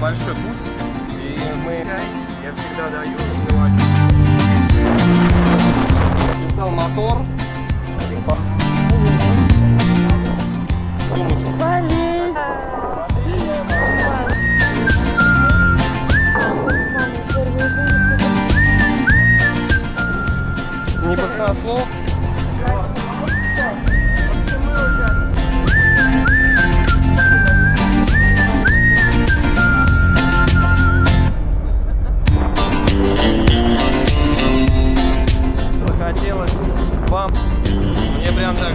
большой путь, и я всегда даю писал мотор. Не баснослов. Захотелось вам. Мне прям так.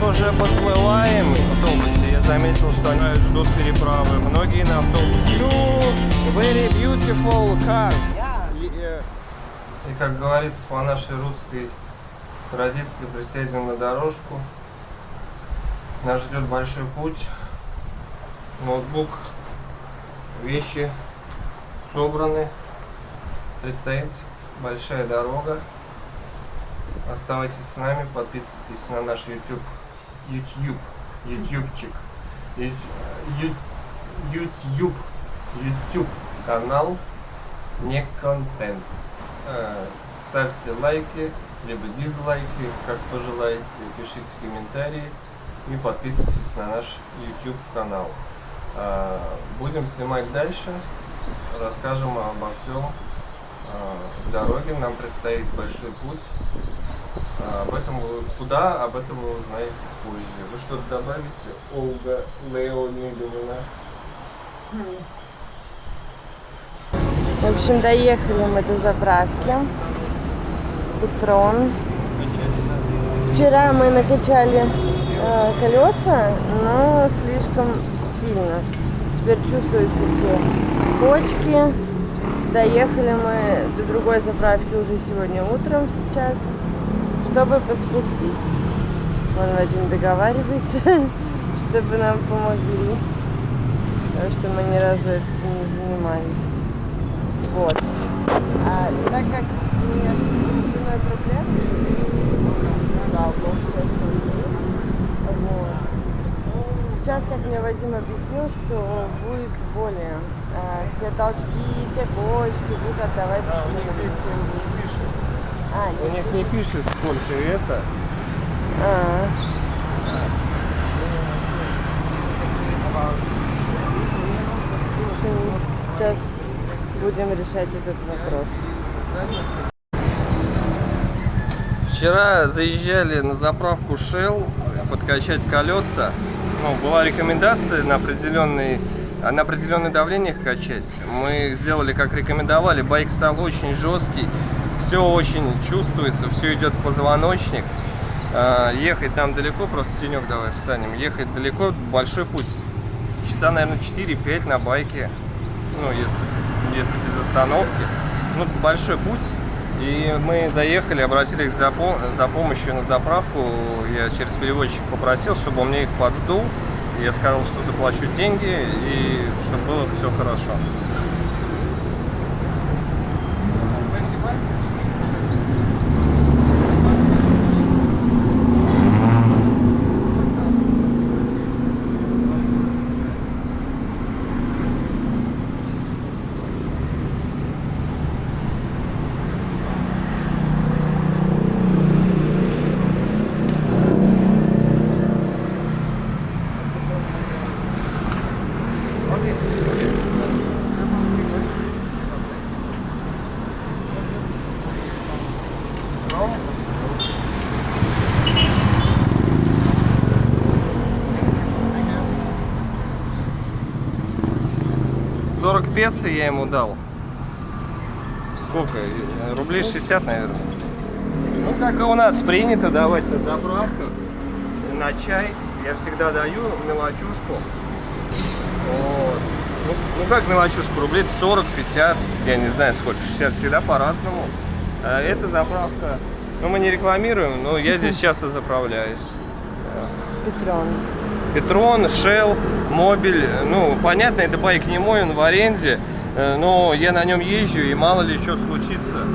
Уже подплываем в автобусе. Я заметил, что они ждут переправы. Многие на автобусе. Very beautiful car. И как говорится по нашей русской традиции, присядем на дорожку. Нас ждет большой путь. Ноутбук, вещи собраны. Предстоит большая дорога. Оставайтесь с нами, подписывайтесь на наш YouTube канал Не Контент. Ставьте лайки, либо дизлайки, как пожелаете, пишите комментарии и подписывайтесь на наш YouTube канал. Будем снимать дальше, расскажем обо всем. Дороге нам предстоит большой путь. Об этом вы узнаете позже. Вы что-то добавите, Ольга Леонидовна? В общем, доехали мы до заправки Петрон. Вчера мы накачали колеса, но слишком сильно. Теперь чувствуются все почки. Доехали мы до другой заправки уже сегодня утром сейчас, чтобы поспустить. Вон Вадим договаривается, чтобы нам помогли, потому что мы ни разу этим не занимались. Вот. Так как у меня со спиной проблемы, вот. Сейчас, как мне Вадим объяснил, что будет более. Все толчки, все почки будут отдавать спину. У них не пишет, сколько это. Сейчас будем решать этот вопрос. Вчера заезжали на заправку Shell подкачать колеса. Была рекомендация на определенное давление их качать. Мы сделали, как рекомендовали. Байк стал очень жесткий, все очень чувствуется, все идет в позвоночник. Ехать нам далеко, просто Тенек, давай встанем. Ехать далеко, большой путь. Часа, наверное, 4-5 на байке. Если без остановки. Большой путь. И мы заехали, обратились за помощью на заправку. Я через переводчика попросил, чтобы он мне их подсдул. Я сказал, что заплачу деньги и чтобы было все хорошо. Песо я ему дал. Сколько? Рублей 60, наверное. Как и у нас принято давать на заправках, на чай. Я всегда даю мелочушку. Вот. Как мелочушку? Рублей 40-50, я не знаю сколько, 60, всегда по-разному. Эта заправка, мы не рекламируем, но я здесь часто заправляюсь. Петрон, Shell, Мобиль. Понятно, это байк не мой, он в аренде, но я на нем езжу, и мало ли что случится.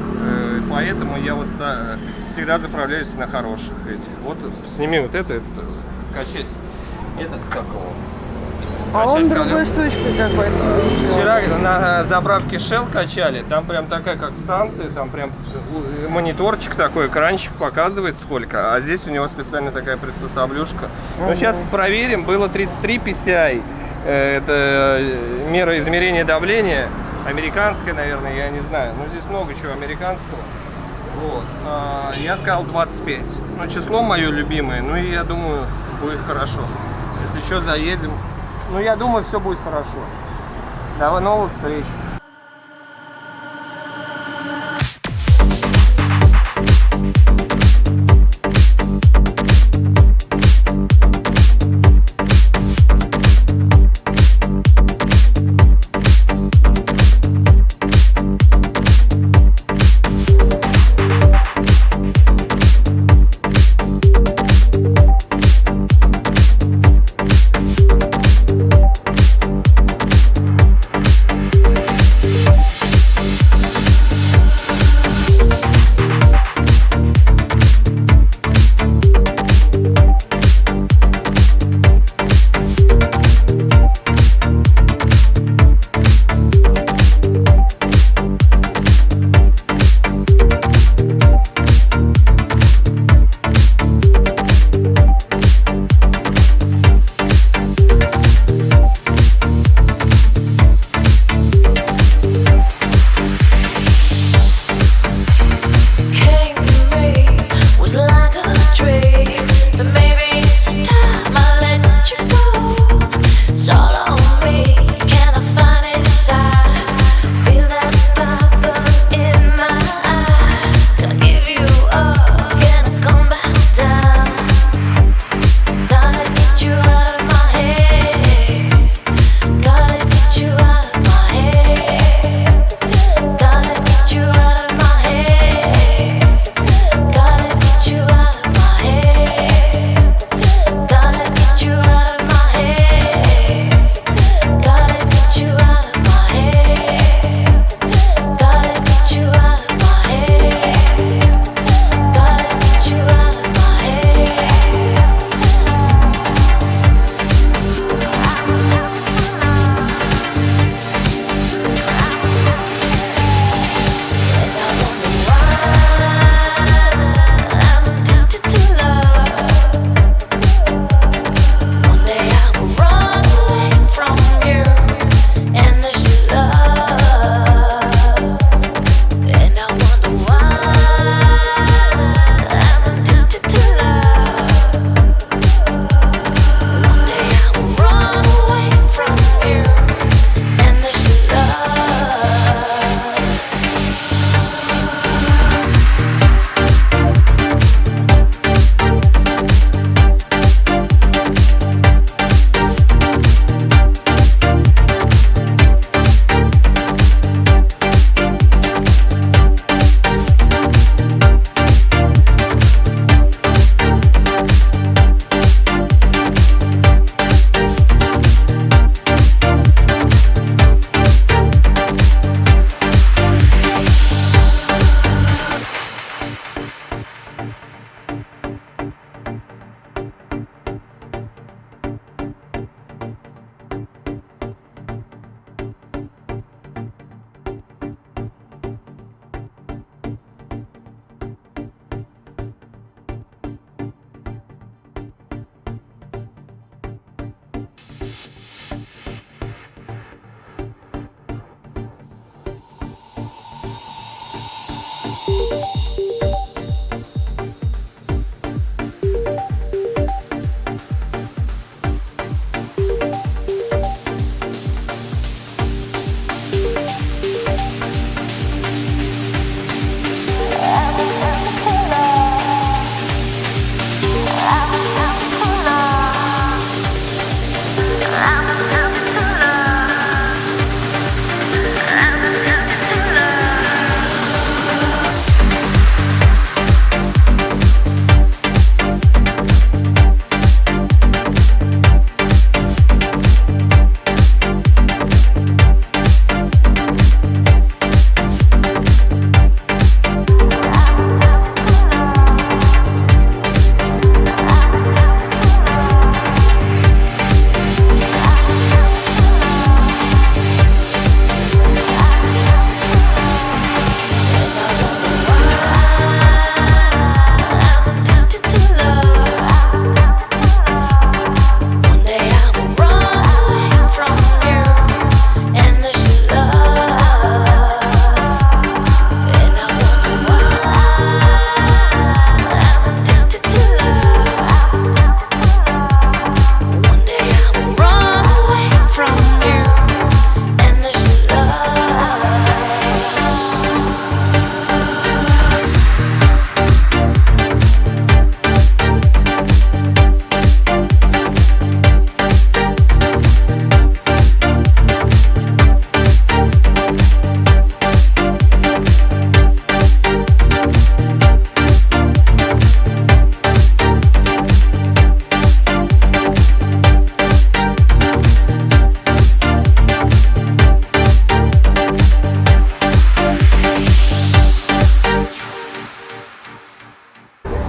Поэтому я всегда заправляюсь на хороших этих. Вот сними вот это качать. Этот как его? А он качать другой колеса. штучкой какой-то. Вчера на заправке Shell качали, там прям такая как станция, там прям мониторчик такой, экранчик показывает сколько, а здесь у него специально такая приспособлюшка. Но сейчас проверим, было 33 PSI, это мера измерения давления, американская, наверное, я не знаю, но здесь много чего американского. Вот. Я сказал 25, ну число мое любимое, ну и я думаю, будет хорошо. Если что, заедем. Ну, я думаю, все будет хорошо. До новых встреч.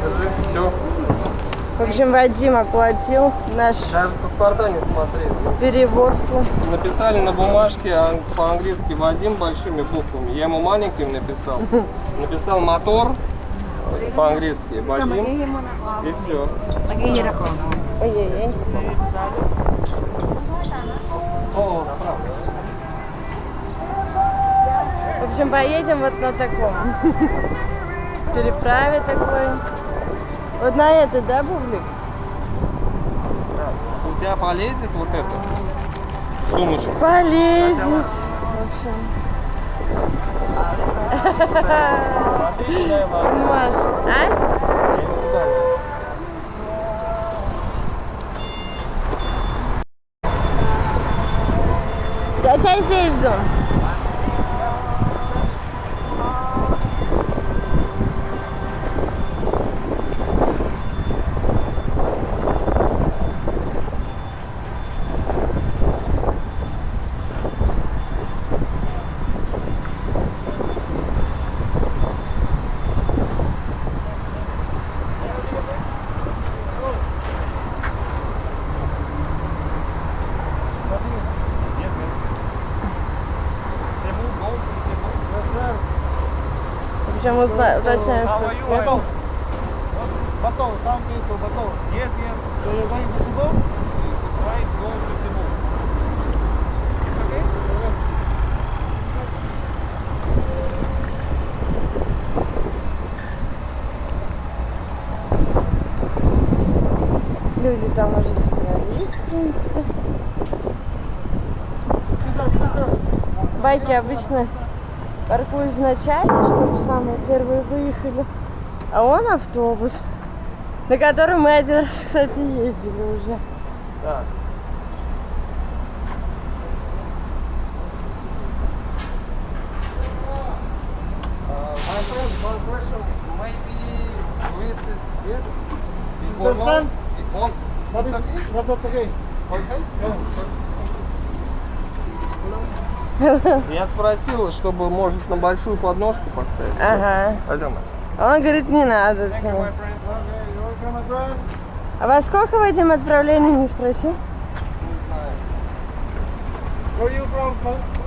Покажи, все. В общем, Вадим оплатил наш Даже паспорта не смотрели. перевозку. Написали на бумажке по-английски Вадим большими буквами. Я ему маленьким написал. Написал мотор по-английски Вадим. И все. Ой-ой-ой. О, направо. В общем, поедем вот на таком переправе такой. Вот на этой, да, Бублик? У тебя полезет вот это? Сумочку. Полезет. В общем. Смотри, куда я могу. Может, а? Я сюда. Я тебя здесь жду. В общем, уточняем, что все. Bato, tam to Bato. Yes, yes. So you're going to Cebu? Right, go to Cebu. It's okay? Люди там уже собрались, в принципе. Байки обычно паркуют в начале, чтобы самые первые выехали. А он автобус, на котором мы один раз, кстати, ездили уже. Да. My friend, one question. Maybe this is yes. Before Understand? Before. But It's okay? that's okay. Okay? Я спросил, чтобы, может, на большую подножку поставить. Ага. Пойдем. А он говорит, не надо. Thank you, всё. my friend. Okay, you're welcome, my friend. А во сколько, Вадим, отправление, не спросил? Where are you from?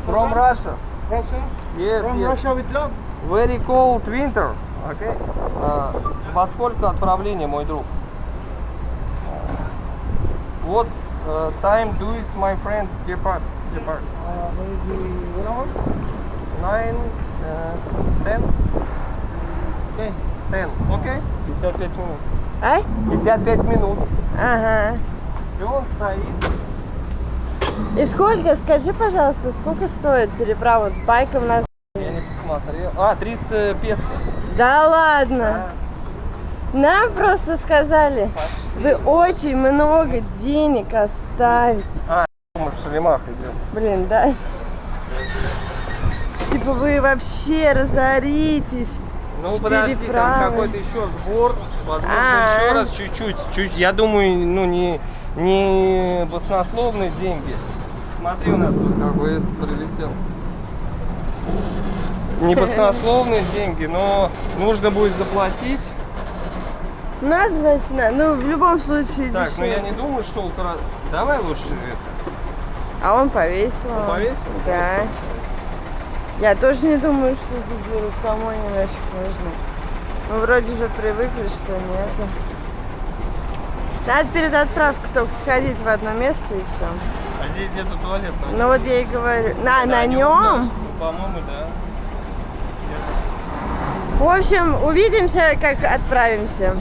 From Russia. Russia? Yes, From yes. Russia with love? Very cold winter. Okay. Во сколько отправление, мой друг? What time do is my friend depart? Maybe 1 hour? 9, 10? 10. 10. Окей? 55 минут. Ай? 55 минут. Ага. Все, он стоит. И сколько, скажи, пожалуйста, сколько стоит переправа с байком на... Я не посмотрел. 300 песо. Да ладно. Нам просто сказали, вы очень много денег оставите. Мы в шалимах идем. Блин, да? Типа вы вообще разоритесь. Ну С подожди, там переправой. какой-то еще сбор. Возможно, А. еще раз чуть-чуть. Я думаю, ну не баснословные деньги. Смотри, у нас тут какой прилетел. Не баснословные деньги, но нужно будет заплатить. Надо, значит, надо. Ну, в любом случае Так, ну дешевле. я не думаю, что украл. Давай лучше это. А он повесил. Он повесил? Да. Я тоже не думаю, что заберут. Кому они нафиг нужны. Мы вроде же привыкли, что нет. Надо перед отправкой только сходить в одно место и все. А здесь где-то туалет. Ну вот я и говорю. На нем? Ну, по-моему, да. В общем, увидимся, как отправимся.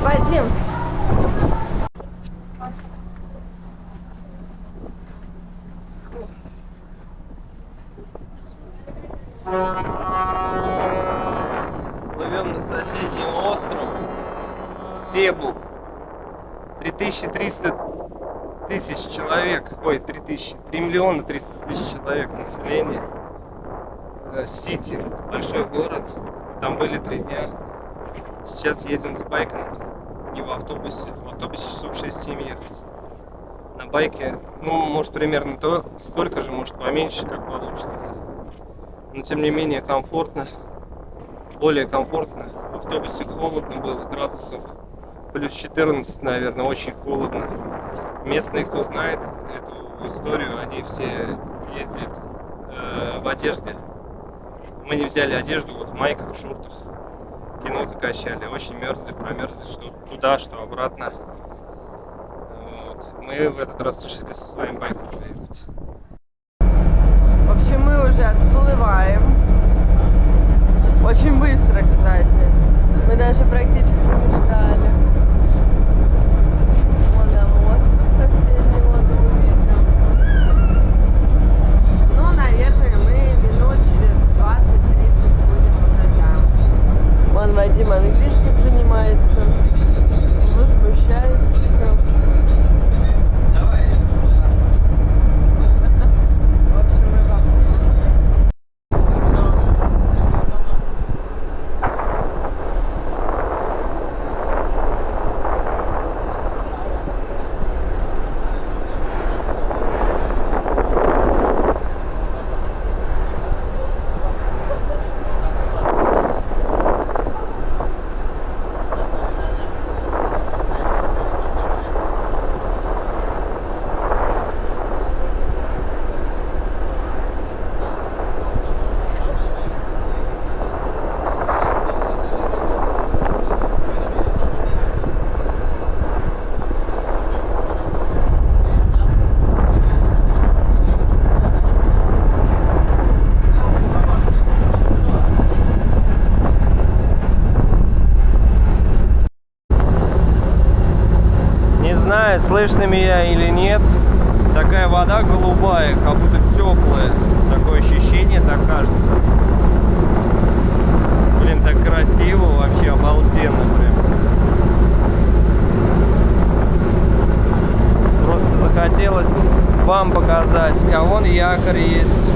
Вадим. Плывем на соседний остров Себу. 3300 тысяч человек. Ой, 3000. 3 миллиона 300 тысяч человек населения. Сити. Большой город. Там были 3 дня. Сейчас едем с байком. Не в автобусе. В автобусе часов 6-7 ехать. На байке, ну, может, примерно столько же, может, поменьше, как получится. Но, тем не менее, комфортно. Более комфортно. В автобусе холодно было, градусов плюс 14, наверное, очень холодно. Местные, кто знает эту историю, они все ездят в одежде. Мы не взяли одежду, вот в майках, в шортах. Кино закачали, очень мерзли, промерзли, что туда, что обратно. Вот. Мы в этот раз решили со своим байком поехать. В общем, мы уже отплываем. Очень быстро, кстати. Мы даже практически не ждали. Вон на мост соседний, вон его видно. Ну, наверное, мы минут через 20-30 будем уже там. Вон Вадим английским занимается. Возмущается все. Давай. В общем, мы поплыли. Не знаю, слышно меня или нет. Такая вода голубая, как будто теплая. Такое ощущение, так кажется. Блин, так красиво, вообще обалденно прям. Просто захотелось вам показать. А вон якорь есть.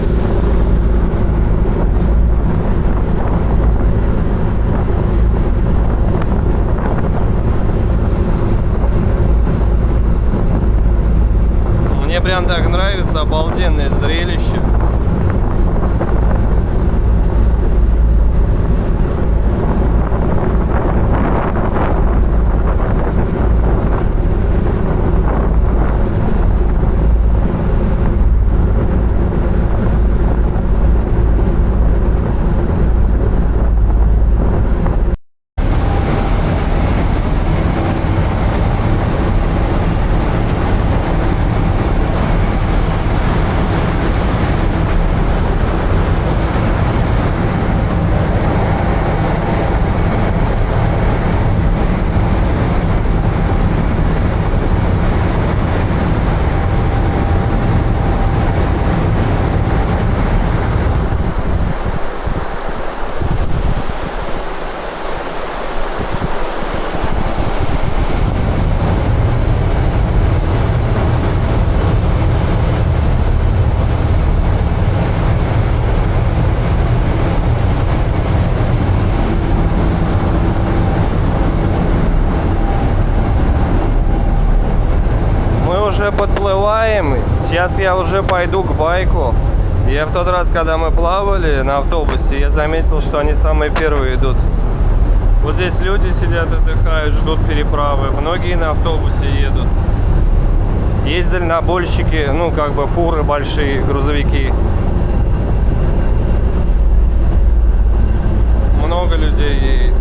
Мне прям так нравится, обалденное зрелище. Уже подплываем. Сейчас я уже пойду к байку. Я в тот раз, когда мы плавали на автобусе, я заметил, что они самые первые идут. Вот здесь люди сидят, отдыхают, ждут переправы. Многие на автобусе едут. Есть дальнобойщики, ну как бы фуры большие, грузовики. Много людей едет.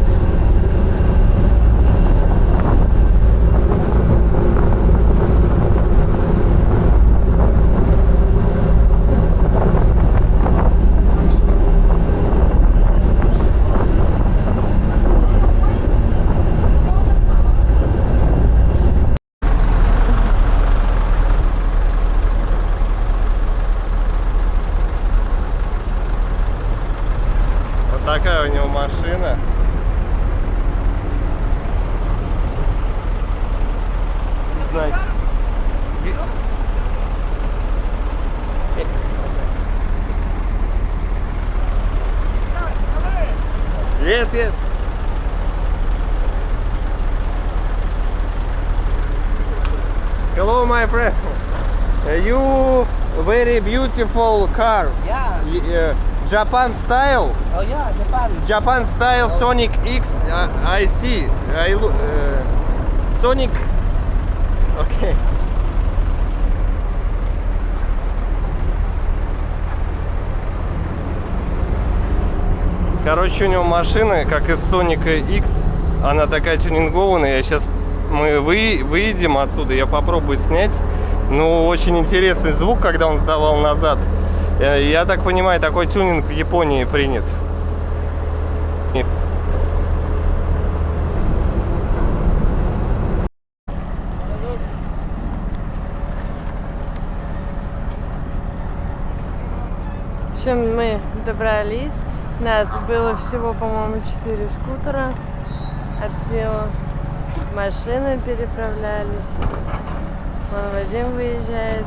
Такая у него машина. Знать. Yes, yes. Hello, my friend. You very beautiful car. Yeah. Japan style. Oh yeah, Japan. Japan style Sonic X. I see. Sonic. Okay. Короче, у него машина, как из Соника X. Она такая тюнингованная. Мы выйдем отсюда, я попробую снять. Ну, очень интересный звук, когда он сдавал назад. Я так понимаю, такой тюнинг в Японии принят. В общем, мы добрались. Нас было всего, по-моему, 4 скутера. От силы машины переправлялись. Вон Вадим выезжает.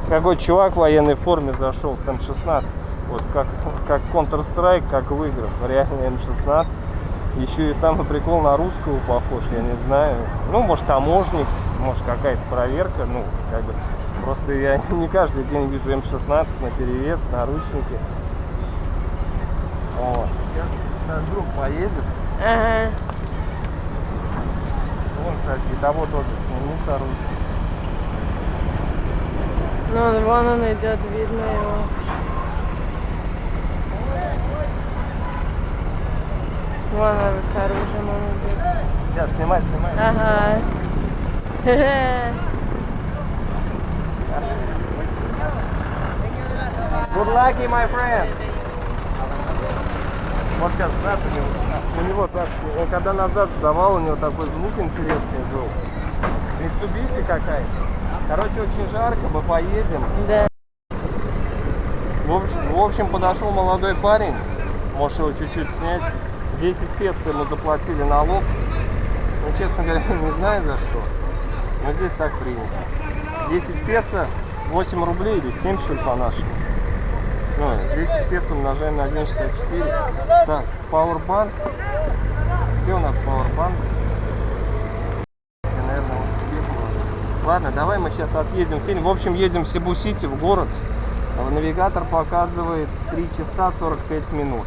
Какой чувак в военной форме зашел с М16. Вот как Counter-Strike, как в играх. Реально М16. Еще и самый прикол на русского похож, я не знаю. Ну, может, таможник, может, какая-то проверка. Ну, как бы. Просто я не каждый день вижу М16 на перевес, наручники. О, сейчас друг поедет. Ага. Вон, кстати, того тоже сними с оружия. Ну, вон он идет, видно его. Вон он с оружием он идет. Сейчас, снимай. Ага. Good luck, my friend. Вот сейчас назад у него так, он когда назад сдавал, у него такой звук интересный был. Mitsubishi какая-то. Короче, очень жарко, мы поедем. Да. В общем, подошел молодой парень, можешь его чуть-чуть снять. 10 песо ему заплатили налог. Ну, честно говоря, не знаю за что. Но здесь так принято. 10 песо, 8 рублей или 7, что ли, по-нашему. Ну, 10 песо умножаем на 1,64. Так, пауэрбанк. Где у нас пауэрбанк? Наверное, вот тебе было. Ладно, давай мы сейчас отъедем в тень. В общем, едем в Сибу-Сити, в город. Навигатор показывает 3 часа 45 минут.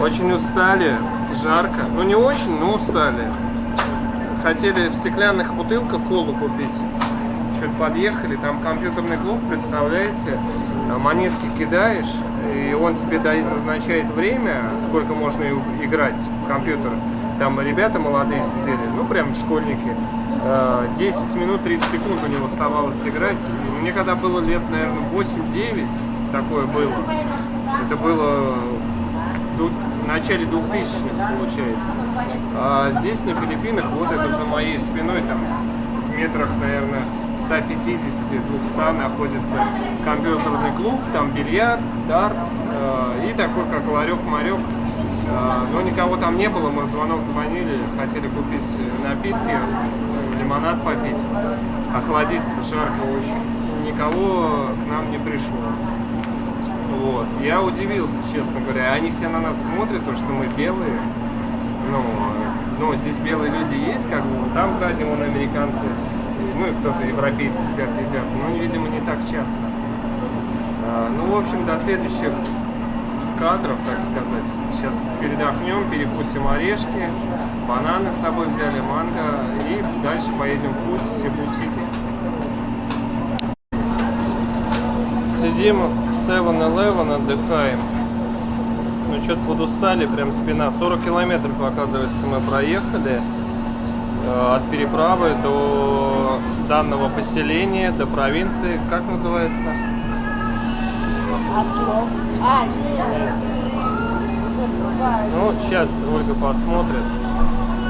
Очень устали, жарко. Ну не очень, но устали. Хотели в стеклянных бутылках колу купить. Чуть подъехали, там компьютерный клуб, представляете? Монетки кидаешь, и он тебе назначает время, сколько можно играть в компьютер. Там ребята молодые сидели, ну прям школьники. 10 минут 30 секунд у него оставалось играть. И мне когда было лет, наверное, 8-9, такое было. Это было в начале 2000-х, получается. А здесь, на Филиппинах, вот это за моей спиной, там, в метрах, наверное, 150-200 находится компьютерный клуб, там бильярд, дартс и такой, как ларек-марек. Но никого там не было, мы в звонок звонили, хотели купить напитки, лимонад попить, охладиться, жарко очень. Никого к нам не пришло. Вот. Я удивился, честно говоря. Они все на нас смотрят, то, что мы белые. Ну, здесь белые люди есть, как бы, там сзади вон американцы, ну и кто-то европейцы сидят, едят. Ну, видимо, не так часто. Ну, в общем, до следующих кадров, так сказать. Сейчас передохнем, перекусим орешки, бананы с собой взяли, манго, и дальше поедем в путь в Сибу-Сити. Сидим в 7-Eleven, отдыхаем. Ну, что-то подустали, прям спина. 40 километров, оказывается, мы проехали от переправы до данного поселения, до провинции. Как называется? Ну, сейчас Ольга посмотрит.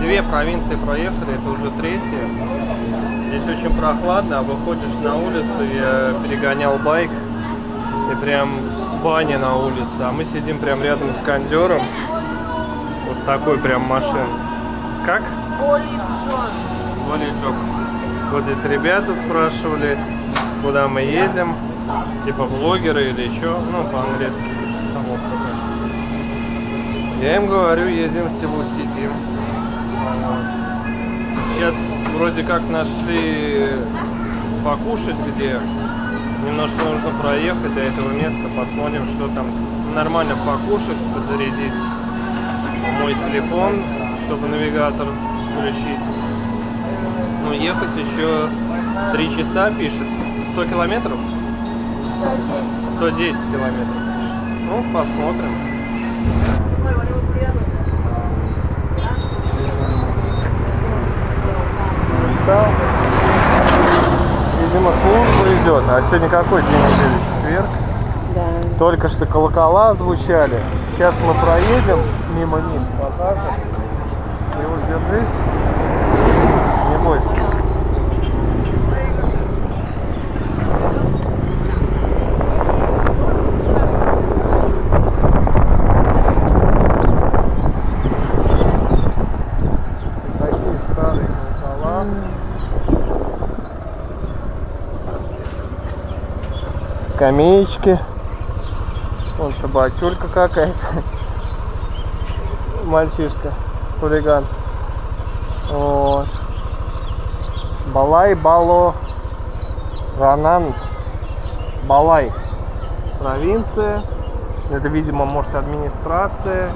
2 провинции проехали, это уже 3-я. Здесь очень прохладно, а выходишь на улицу, я перегонял байк, и прям баня на улице. А мы сидим прям рядом с кондером. Вот с такой прям машиной. Как? Олиджок. Вот здесь ребята спрашивали, куда мы едем. Типа блогеры или еще. Ну, по-английски, само собой. Я им говорю, едем в Сибу-Сити. Сейчас вроде как нашли покушать где. Немножко нужно проехать до этого места, посмотрим, что там. Нормально покушать, подзарядить мой телефон, чтобы навигатор включить. Ну, ехать еще 3 часа, пишет. 100 километров? 110 километров. Ну, посмотрим. Видимо, служба идет. А сегодня какой день недели? Четверг? Да. Только что колокола звучали. Сейчас мы проедем мимо них. Покажем. И вот держись. Не бойся. Такие старые колокола. Скамеечки. Вон собачулька какая-то. Мальчишка, хулиган. Вот. Балай, Бало, Ранан, Балай. Провинция. Это, видимо, может, администрация.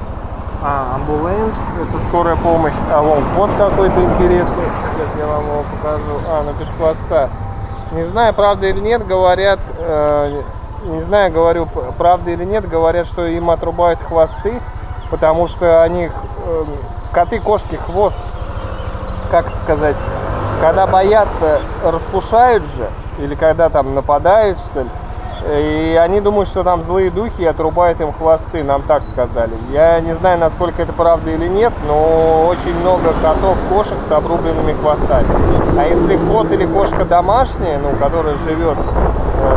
Амбуланс. Это скорая помощь. А вон вот какой-то интересный. Сейчас я вам его покажу. На пешехода. Не знаю, правда или нет, говорят, не знаю, говорю, правда или нет, говорят, что им отрубают хвосты, потому что они, коты, кошки, хвост, как это сказать, когда боятся, распушают же, или когда там нападают, что ли, и они думают, что там злые духи и отрубают им хвосты, нам так сказали. Я не знаю, насколько это правда или нет, но очень много котов, кошек с обрубленными хвостами. А если кот или кошка домашняя, ну, которая живет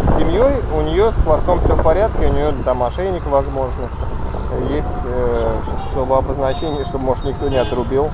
с семьей, у нее с хвостом все в порядке, у нее там ошейник, возможно, есть, чтобы обозначение, чтобы, может, никто не отрубил.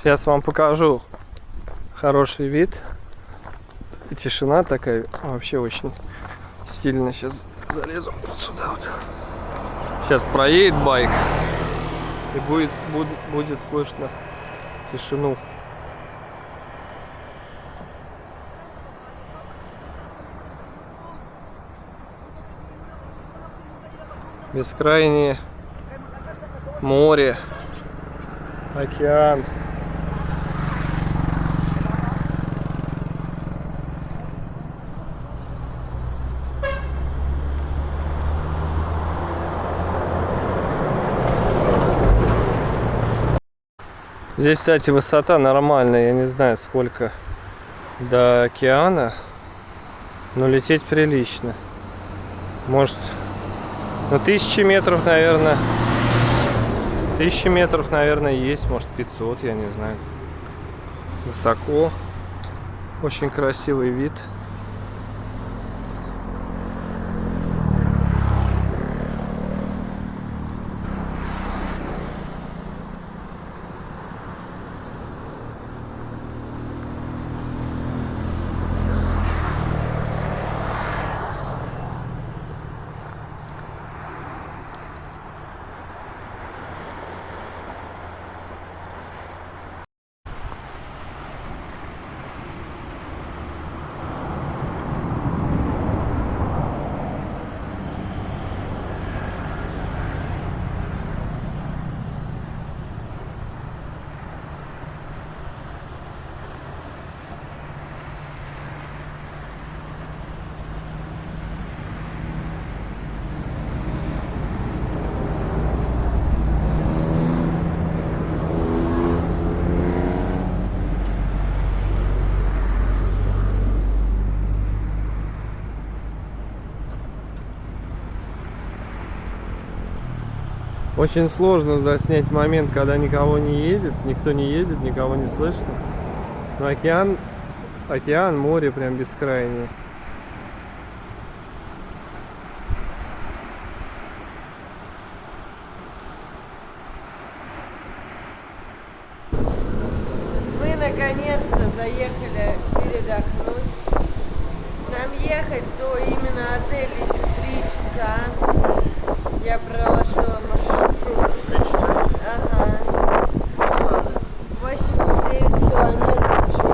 Сейчас вам покажу хороший вид. И тишина такая, вообще очень стильно. Сейчас залезу вот сюда вот. Сейчас проедет байк и будет слышно тишину. Бескрайнее море, океан. Здесь, кстати, высота нормальная, я не знаю сколько до океана, но лететь прилично. Может, ну 1000 метров, наверное. 1000 метров, наверное, есть, может 500, я не знаю. Высоко, очень красивый вид. Очень сложно заснять момент, когда никого не едет, никто не ездит, никого не слышно. Но океан, море прям бескрайнее. Мы наконец-то заехали передохнуть. Нам ехать до именно отеля еще 3 часа. Я проложила маршрут. Ага. 89 километров еще.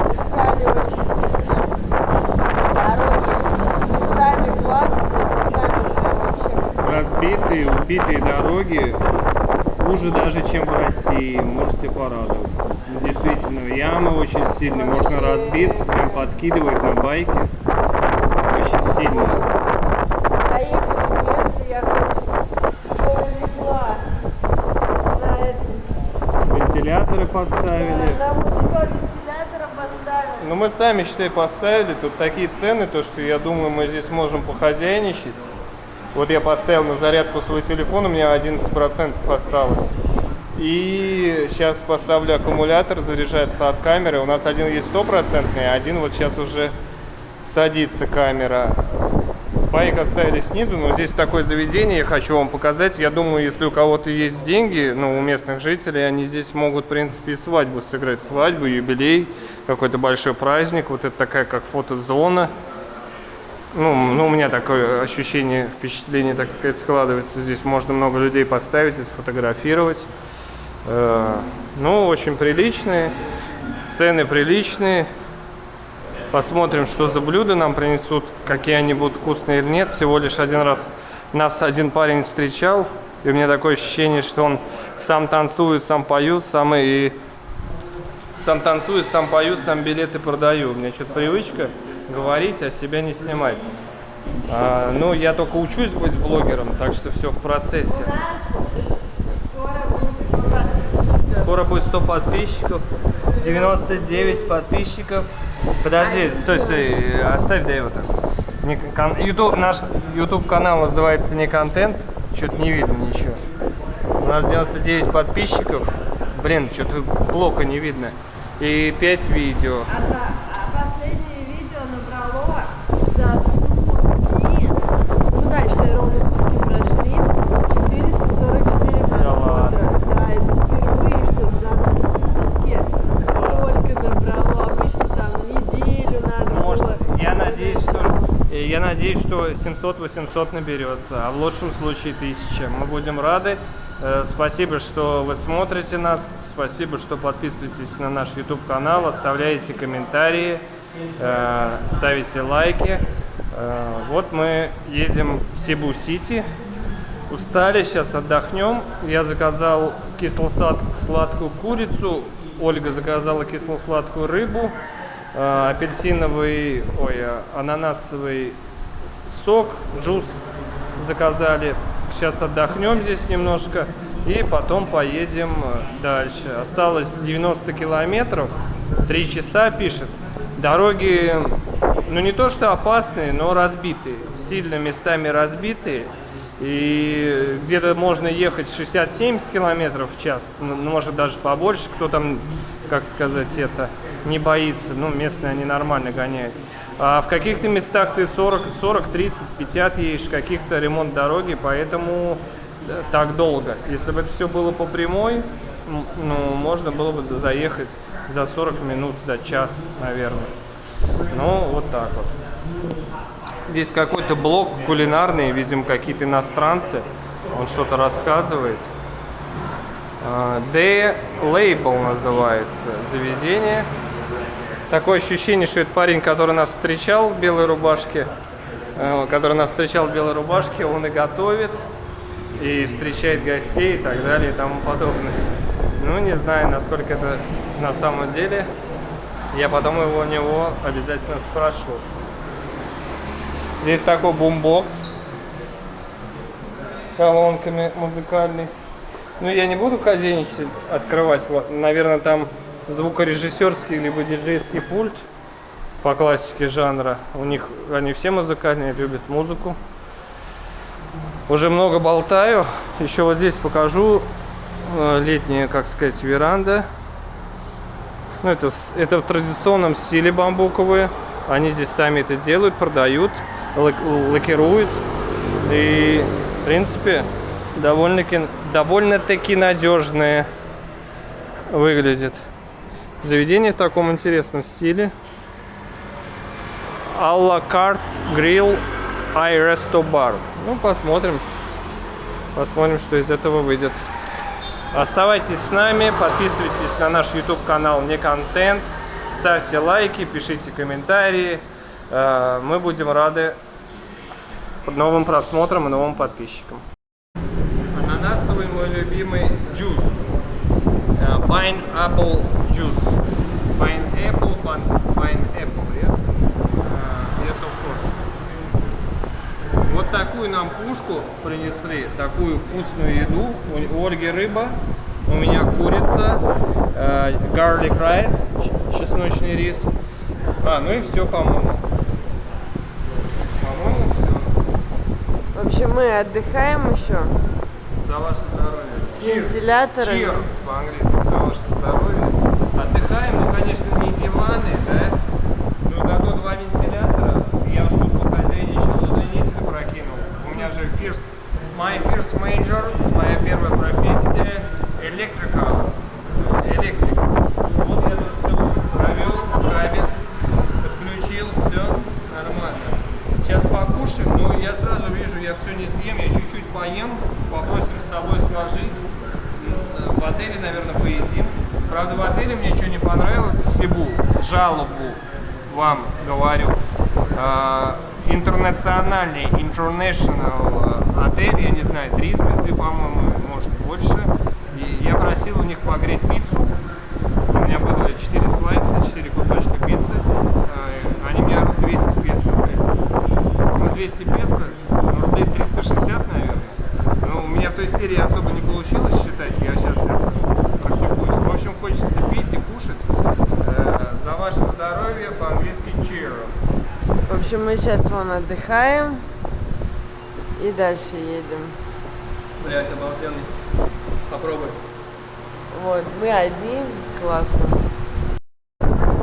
Устали очень сильно. Дороги местами классные, местами прям вообще. Разбитые, убитые дороги хуже даже, чем в России. Можете порадоваться. Действительно, ямы очень сильные. Можно разбиться, прям подкидывать на байке. Очень сильно. Заехали в место, я хоть полегла на этом. Вентиляторы поставили. Нам вот два вентилятора поставили. Ну мы сами, считай, поставили. Тут такие цены, то что я думаю, мы здесь можем похозяйничать. Вот я поставил на зарядку свой телефон, у меня 11% осталось. И сейчас поставлю аккумулятор, заряжается от камеры. У нас один есть 100%, а один вот сейчас уже садится камера. Байк оставили снизу, но здесь такое заведение, я хочу вам показать. Я думаю, если у кого-то есть деньги, ну, у местных жителей, они здесь могут, в принципе, и свадьбу сыграть. Свадьбу, юбилей, какой-то большой праздник. Вот это такая, как фотозона. Ну, у меня такое ощущение, впечатление, так сказать, складывается. Здесь можно много людей поставить и сфотографировать. Ну, очень приличные, цены приличные. Посмотрим, что за блюда нам принесут, какие они будут вкусные или нет. Всего лишь один раз нас один парень встречал, и у меня такое ощущение, что он сам танцует, сам пою, сам танцую, сам пою, сам билеты продаю. У меня что-то привычка говорить, а себя не снимать. Ну, я только учусь быть блогером, так что все в процессе. Скоро будет 100 подписчиков, 99 подписчиков. Подожди, стой, оставь, дай его так. Наш YouTube канал называется не контент, что-то не видно ничего. У нас 99 подписчиков, блин, что-то плохо не видно. И 5 видео. А последнее видео набрало за сутки, ну да, считай, ровно сутки прошли, 444 просмотра. Да, это впервые, что за надеюсь, что 700-800 наберется, а в лучшем случае 1000. Мы будем рады. Спасибо, что вы смотрите нас. Спасибо, что подписываетесь на наш YouTube канал, оставляете комментарии, ставите лайки. Вот мы едем в Сибу-Сити. Устали, сейчас отдохнем. Я заказал кисло-сладкую курицу, Ольга заказала кисло-сладкую рыбу, ананасовый сок, джус заказали. Сейчас отдохнем здесь немножко и потом поедем дальше. Осталось 90 километров, 3 часа пишет. Дороги, ну не то что опасные, но разбитые, сильно местами разбитые. И где-то можно ехать 60-70 километров в час, может даже побольше, кто там, как сказать, это не боится, ну местные они нормально гоняют. А в каких-то местах ты 40, 30, 50 едешь, в каких-то ремонт дороги, поэтому так долго. Если бы это все было по прямой, ну можно было бы заехать за 40 минут, за час, наверное. Ну вот так вот. Здесь какой-то блог кулинарный, видим какие-то иностранцы, он что-то рассказывает. The Label называется заведение. Такое ощущение, что это парень, который нас встречал в белой рубашке. Он и готовит, и встречает гостей, и так далее, и тому подобное. Ну, не знаю, насколько это на самом деле. Я потом у него обязательно спрошу. Здесь такой бумбокс с колонками музыкальный. Ну, я не буду хозяйничать, открывать. Вот, наверное, там звукорежиссерский либо диджейский пульт по классике жанра. У них они все музыкальные, любят музыку. Уже много болтаю. Еще вот здесь покажу летняя, как сказать, веранда. Ну, это в традиционном стиле бамбуковые. Они здесь сами это делают, продают, лакируют. И, в принципе, довольно-таки надежные выглядит. Заведение в таком интересном стиле. A la carte grill и resto bar. Ну, посмотрим, что из этого выйдет. Оставайтесь с нами, подписывайтесь на наш YouTube канал «Не контент», ставьте лайки, пишите комментарии. Мы будем рады новым просмотрам и новым подписчикам. Ананасовый мой любимый джус. Pineapple juice. Pineapple, yes. Yes, of course. Вот такую нам пушку принесли, такую вкусную еду. У Ольги рыба, у меня курица, garlic rice, чесночный рис. Ну и все, по-моему. По-моему, все. В общем, мы отдыхаем еще. За ваше здоровье. С вентиляторами. Cheers по-английски, за ваше здоровье. Отдыхаем, ну, конечно, не диваны, да? Но зато 2 вентилятора. Я уж тут похозяйничал, удлинитель прокинул. У меня же my first major, моя первая профессия, electrical. Электрик. Вот я тут все провел, кабель, подключил, все нормально. Сейчас покушаем, но я сразу вижу, я все не съем, я чуть-чуть поем, попросим с собой сложить. В отеле, наверное, поедим. Правда, в отеле мне что не понравилось в Сибу, жалобу вам говорю. International отель, я не знаю, 3 звезды, по-моему, может больше. И я просил у них погреть пиццу. У меня было 4 слайса, 4 кусочка пиццы. Они мне 200 песо. Ну, 200 песо, рублей 360, наверное. Но у меня в той серии особо не получилось считать. Я сейчас практикуюсь. В общем, хочется пить и кушать. За ваше здоровье, по-английски cheers. В общем, мы сейчас вон отдыхаем и дальше едем. Блять, обалденно. Попробуй. Вот, мы одни, классно.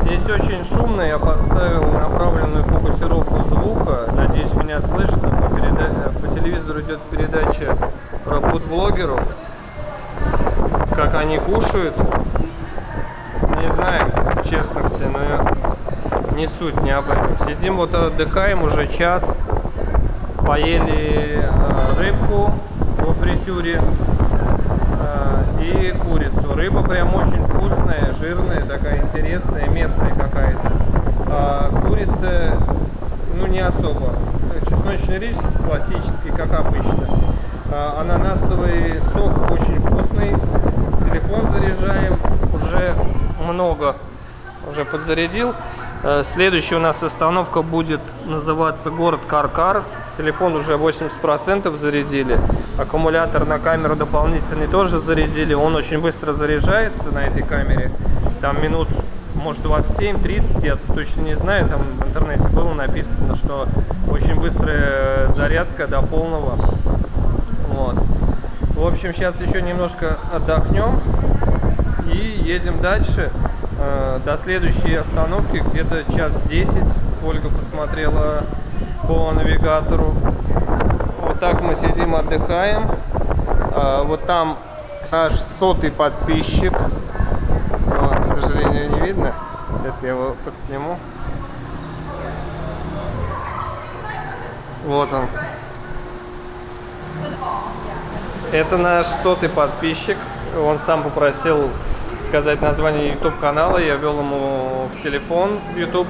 Здесь очень шумно, я поставил направленную фокусировку звука. Надеюсь, меня слышно. По телевизору идет передача про фудблогеров, как они кушают. Не знаю, честно тебе, но не суть, не об этом. Сидим вот отдыхаем уже час. поели рыбку во фритюре и курицу. Рыба прям очень вкусная, жирная, такая интересная, местная какая-то. А курица, ну, не особо. Чесночный рис классический, как обычно. Ананасовый сок очень вкусный. Телефон заряжаем. Уже много. Уже подзарядил. Следующая у нас остановка будет называться город Каркар. Телефон уже 80% зарядили. Аккумулятор на камеру дополнительный тоже зарядили. Он очень быстро заряжается на этой камере. Там минут, может, 27-30, я точно не знаю. Там в интернете было написано, что очень быстрая зарядка до полного. Вот. В общем, сейчас еще немножко отдохнем и едем дальше. До следующей остановки где-то час 10. Ольга посмотрела по навигатору. Вот так мы сидим, отдыхаем. Вот там наш 100-й подписчик. Вот, к сожалению, не видно. Сейчас я его подсниму. Вот он. Это наш 100-й подписчик. Он сам попросил сказать название YouTube канала. Я ввел ему в телефон YouTube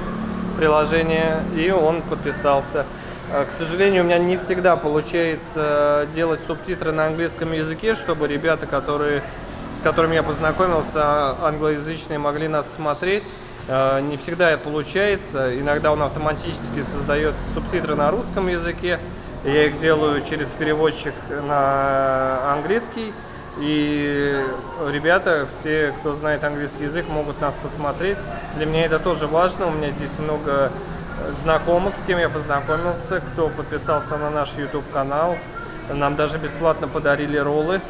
приложение, и он подписался. К сожалению, у меня не всегда получается делать субтитры на английском языке, чтобы ребята, с которыми я познакомился, англоязычные, могли нас смотреть. Не всегда это получается. Иногда он автоматически создает субтитры на русском языке. Я их делаю через переводчик на английский. И ребята, все, кто знает английский язык, могут нас посмотреть. Для меня это тоже важно. У меня здесь много знакомых, с кем я познакомился, кто подписался на наш YouTube канал. Нам даже бесплатно подарили роллы.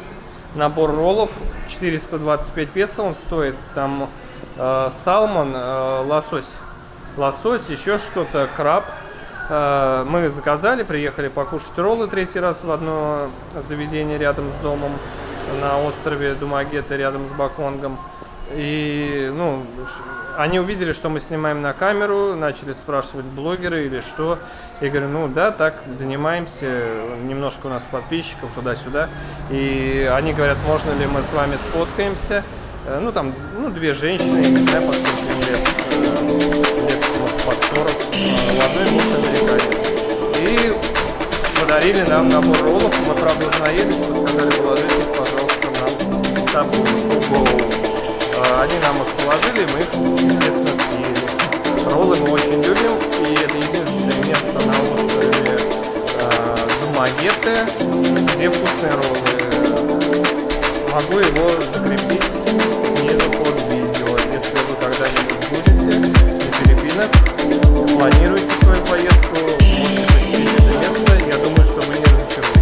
Набор роллов 425 песо он стоит. Там салмон, лосось, еще что-то, краб. Мы заказали, приехали покушать роллы 3-й раз в одно заведение рядом с домом на острове Думагеты, рядом с Баконгом. И, ну, они увидели, что мы снимаем на камеру, начали спрашивать, блогеры или что. Я говорю, ну да, так, занимаемся, немножко у нас подписчиков туда-сюда. И они говорят, можно ли мы с вами сфоткаемся. Ну, там, две женщины, не знаю, по сколько лет, может, под 40, молодой муж американец. И подарили нам набор роллов. Мы, правда, наелись, мы сказали, положите, пожалуйста, нам с собой. Они нам их положили, мы их, естественно, съели. Роллы мы очень любим, и это единственное место на острове Думагеты, где вкусные роллы. Могу его закрепить снизу под видео. Если вы когда-нибудь будете на Филиппинах, планируете свою поездку, можете посетить это место, я думаю, что вы не разочаруетесь.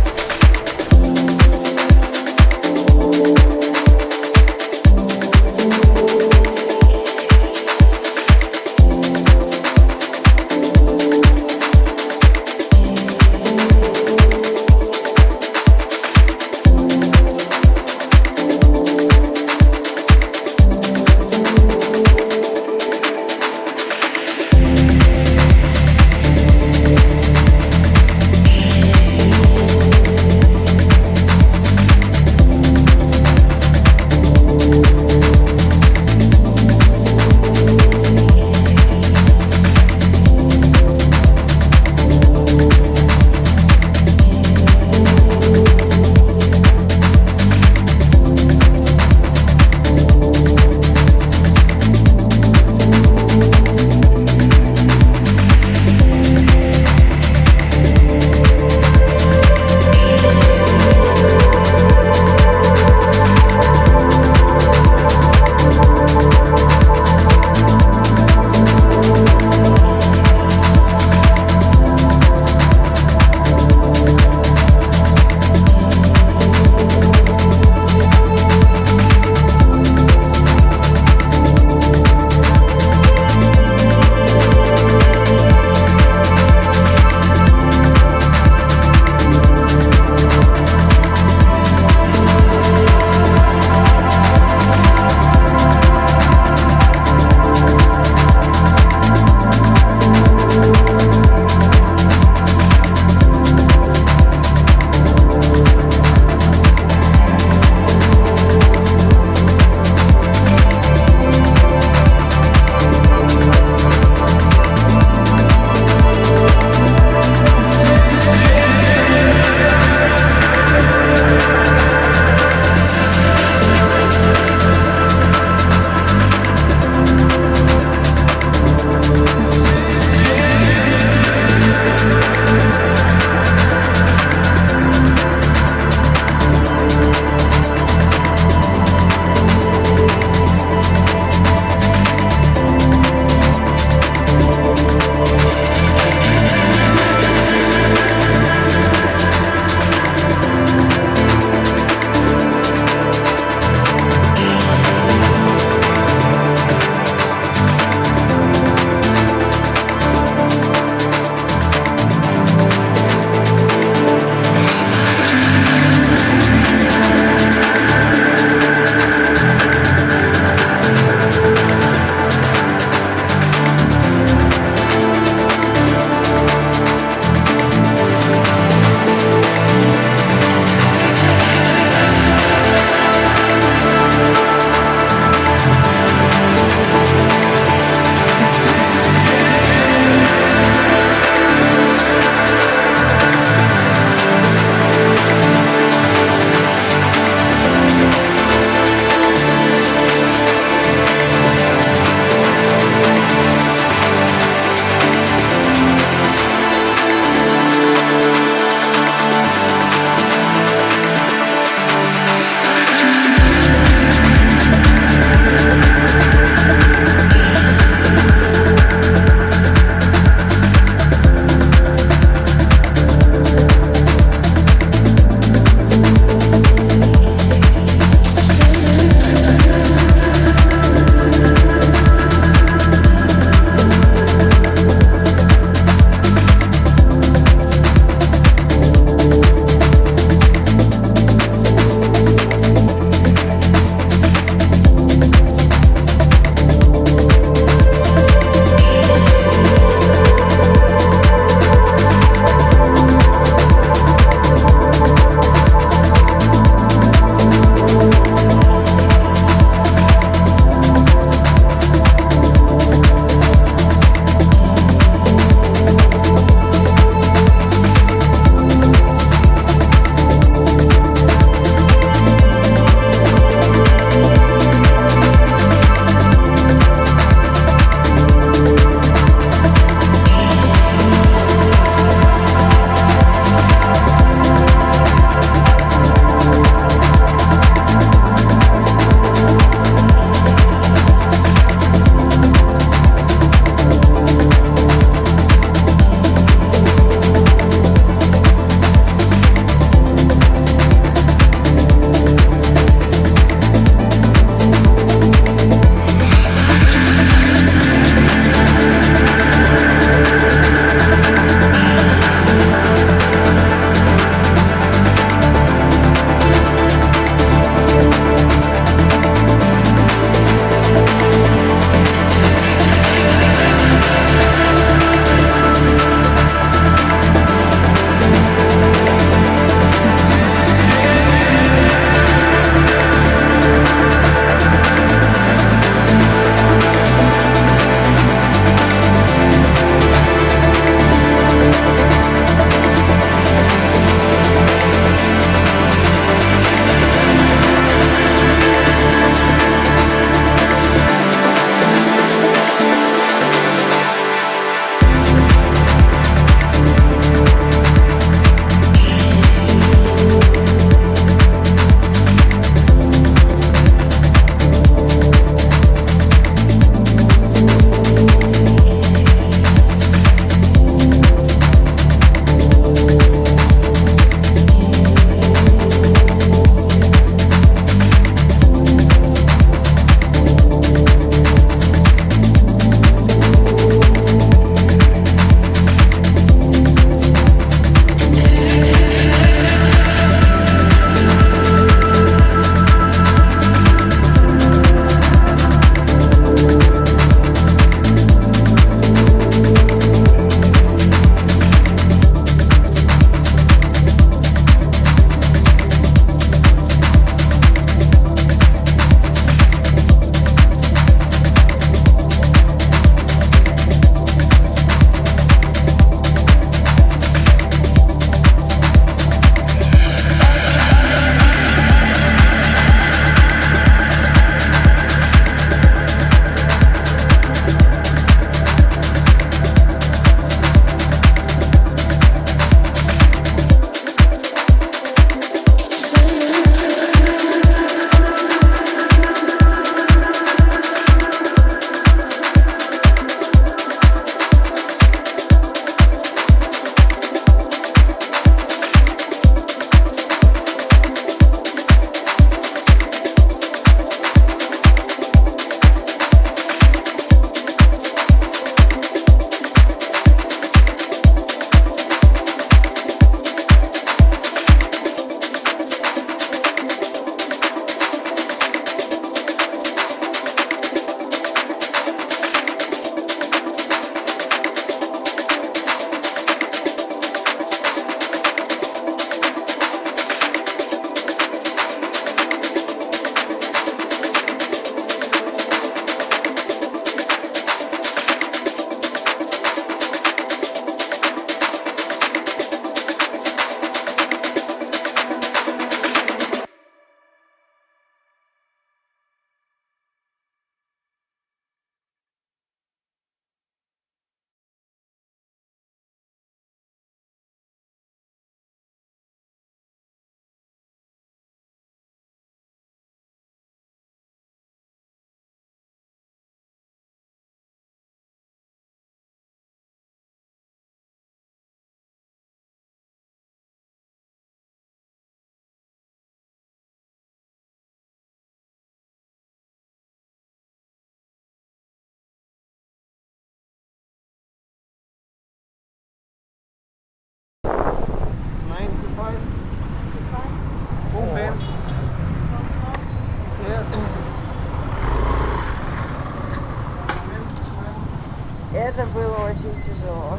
Это было очень тяжело.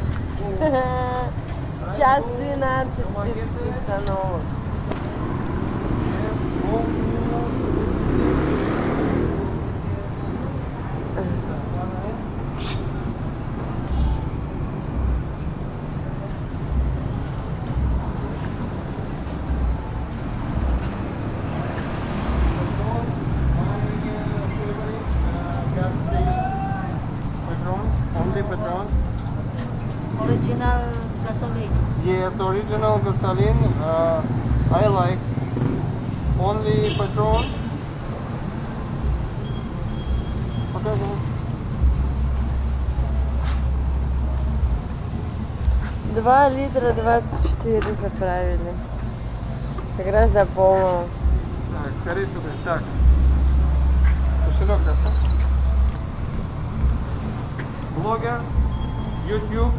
Час 12 без остановок. Only Patron. Original gasoline. Yes, original gasoline. I like. Only Patron. Покажи. 2 литра 24 заправили. Как раз до полного. Так, скорее сюда. Так. Кошелек достань. Блогер. YouTube.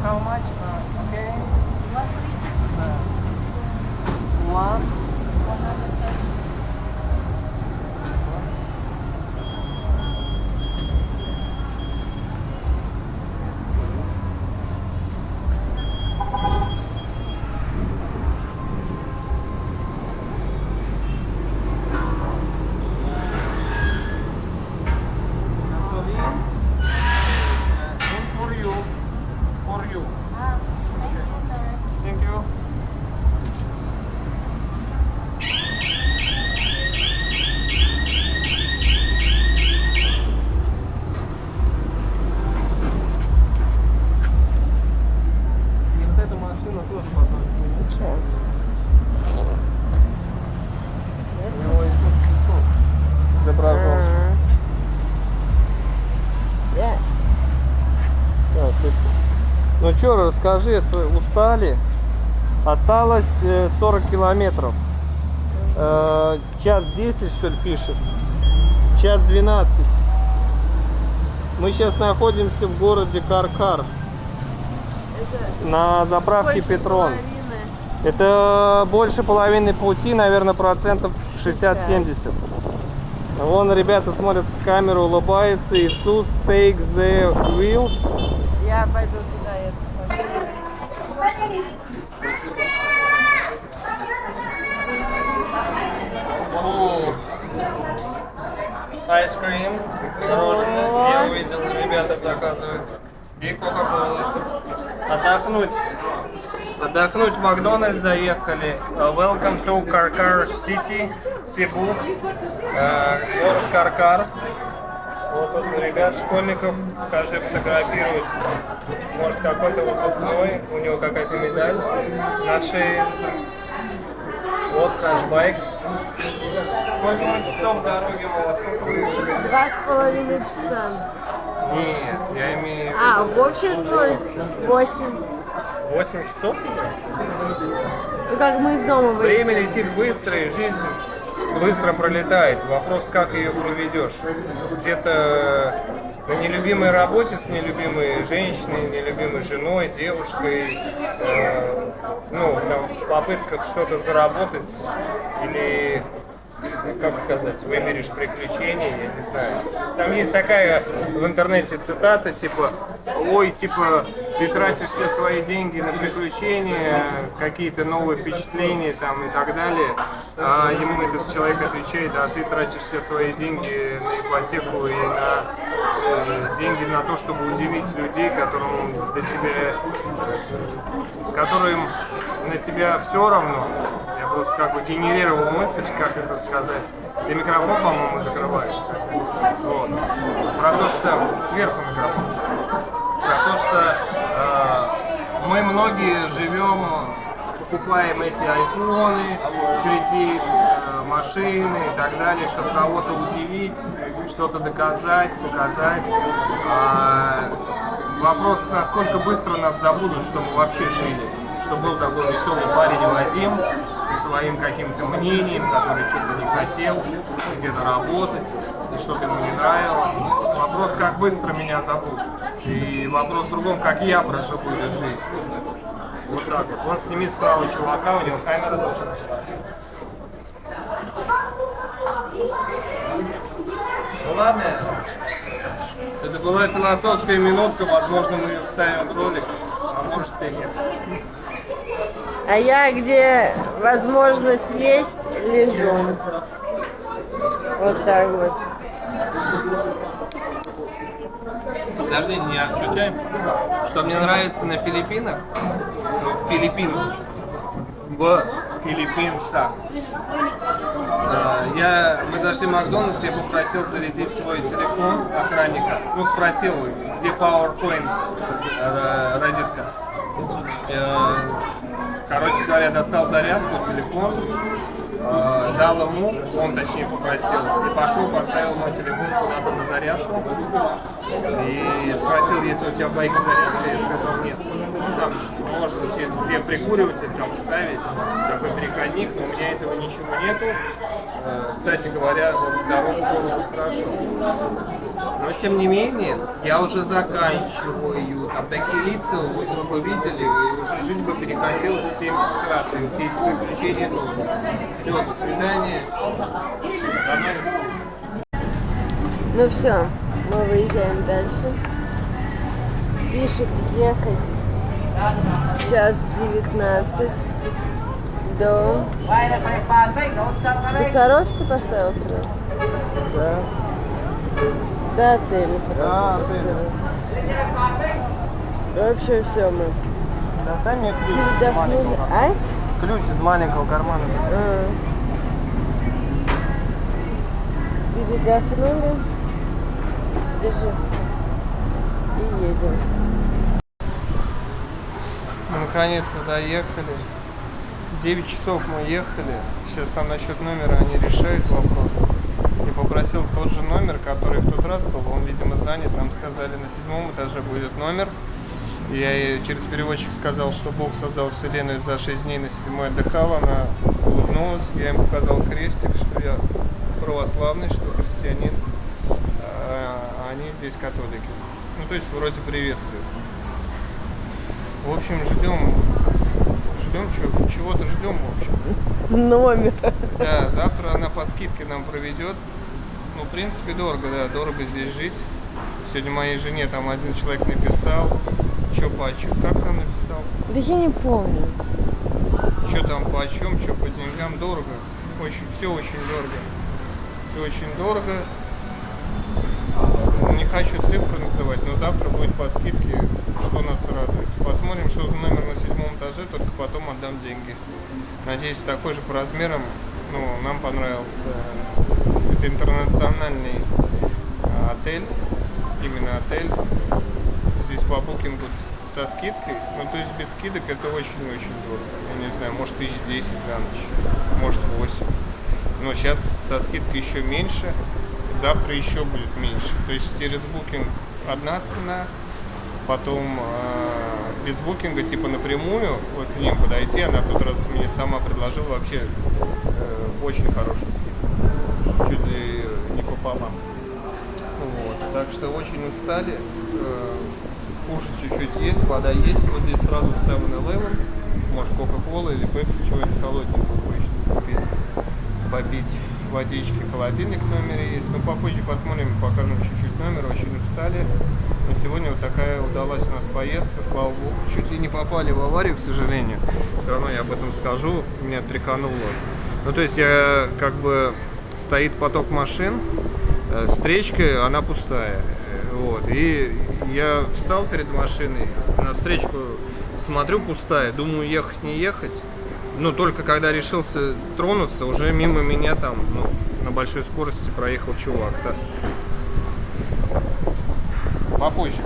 How much? Okay. 1. For you. For you. Thank you. И вот эту машину тоже потом. Сейчас. У него есть песок изображен. Так, ну что, расскажи, если устали. Осталось 40 километров. Час 10, что ли, пишет. Час 12. Мы сейчас находимся в городе Каркар. На заправке Петрон. Это больше половины пути, наверное, процентов 60-70. Вон ребята смотрят в камеру, улыбаются. Иисус, take the wheels. Я пойду туда, я посмотрю. Ice cream, мороженое. Я увидел, ребята заказывают. И кока-кола. Отдохнуть в Макдональдс заехали. Welcome to Каркар City, Cebu. Город Каркар. Вот тут ребят, школьников, каждый фотографирует. Может, какой-то выпускной, у него какая-то медаль на шее. Вот наш байк. Сколько мы часов дороги было? Сколько вы ехали? 2,5 часа. Нет, я имею в виду А, в общем 8. 8 часов. Ну как мы из дома выехали. Время летит быстро, и жизнь быстро пролетает. Вопрос, как ее проведешь. Где-то на нелюбимой работе с нелюбимой женщиной, нелюбимой женой, девушкой, ну, там, в попытках что-то заработать или, как сказать, выберешь приключения, я не знаю. Там есть такая в интернете цитата, типа, ой, типа, ты тратишь все свои деньги на приключения, какие-то новые впечатления там и так далее. А ему этот человек отвечает, а ты тратишь все свои деньги на ипотеку и на деньги на то, чтобы удивить людей, которым на тебя все равно. Я просто как бы генерировал мысль, как это сказать. Ты микрофон, по-моему, закрываешь. Вот. Про то, что сверху микрофон. Про то, что мы многие живем, покупаем эти айфоны, кредит, машины и так далее, чтобы кого-то удивить, что-то доказать, показать. Вопрос, насколько быстро нас забудут, что мы вообще жили. Что был такой веселый парень Вадим со своим каким-то мнением, который что-то не хотел где-то работать, и что-то ему не нравилось. Вопрос, как быстро меня забудут. И вопрос в другом, как я проживу эту жизнь. Вот так вот. Вон сними справа чувака, у него камера должна. Ну ладно. Это была философская минутка, возможно, мы ее вставим в ролик, а может и нет. А я, где возможность есть, лежу. Вот так вот. Подожди, не отключай. Что мне нравится на Филиппинах, в Филиппинах, мы зашли в Макдональдс, я попросил зарядить свой телефон охранника. Ну, спросил, где PowerPoint розетка. Короче говоря, достал зарядку, телефон, дал ему, он точнее попросил, и пошел, поставил мой телефон куда-то на зарядку. И спросил, если у тебя байка зарядка, я сказал нет. Там можно где прикуриватель там ставить, такой переходник, но у меня этого ничего нету. Кстати говоря, вот дорогу городу хорошо. Но тем не менее, я уже заканчиваю. Там такие лица, вы бы видели, и уже жизнь бы прекратилась 70 раз, и все эти приключения нужны. Все, до свидания. До новых встреч. Ну все, мы выезжаем дальше. Пишет ехать час 19 до... Ты Сарошки поставил сразу? Да. До отеля сразу. Да, отель. В общем, все мы Достань мне ключ из передохнули. маленького. А? Ключ из маленького кармана. Передохнули. Держи. И едем. Мы наконец-то доехали. 9 часов мы ехали. Сейчас там насчет номера они решают вопрос. Я попросил тот же номер, который в тот раз был. Он, видимо, занят. Нам сказали, на 7 этаже будет номер. И я ей через переводчик сказал, что Бог создал вселенную за 6 дней, на 7 отдыхала. Она улыбнулась. Я им показал крестик, что я православный, что христианин. А они здесь католики. Ну, то есть вроде приветствуется. В общем, ждем чего-то ждем, в общем. Номер. Да, завтра она по скидке нам проведет. Ну, в принципе, дорого, да, дорого здесь жить. Сегодня моей жене там один человек написал, что почем, как там написал, Да я не помню. что там почем, что по деньгам, дорого. Все очень дорого. Все очень дорого. Не хочу цифры называть, но завтра будет по скидке, что нас радует. Посмотрим, что за номер на 7 этаже, только потом отдам деньги. Надеюсь, такой же по размерам. Ну, нам понравился. Это интернациональный отель, именно отель. Здесь по букингу со скидкой, ну то есть без скидок это очень-очень дорого. Я не знаю, может 1010 за ночь, может 8. Но сейчас со скидкой еще меньше. Завтра еще будет меньше. То есть через букинг одна цена, потом без букинга, типа напрямую, вот к ним подойти, она в тот раз мне сама предложила вообще очень хорошую скидку. Чуть ли не пополам. Вот. Так что очень устали. Кушать чуть-чуть есть, вода есть. Вот здесь сразу 7-Eleven. Может Кока-Кола или Пепси, чего-нибудь холодненького хочется купить. Попить водички, холодильник в номере есть. Но попозже посмотрим, покажем чуть-чуть номер. Очень устали. Но сегодня вот такая удалась у нас поездка, слава богу. Чуть ли не попали в аварию, к сожалению. Все равно я об этом скажу. Меня тряхануло. Ну то есть я как бы стоит поток машин, встречка, она пустая. Вот. И я встал перед машиной, на встречку смотрю, пустая. Думаю, ехать, не ехать. Но только когда решился тронуться, уже мимо меня там, ну, на большой скорости проехал чувак. Да. Попозже.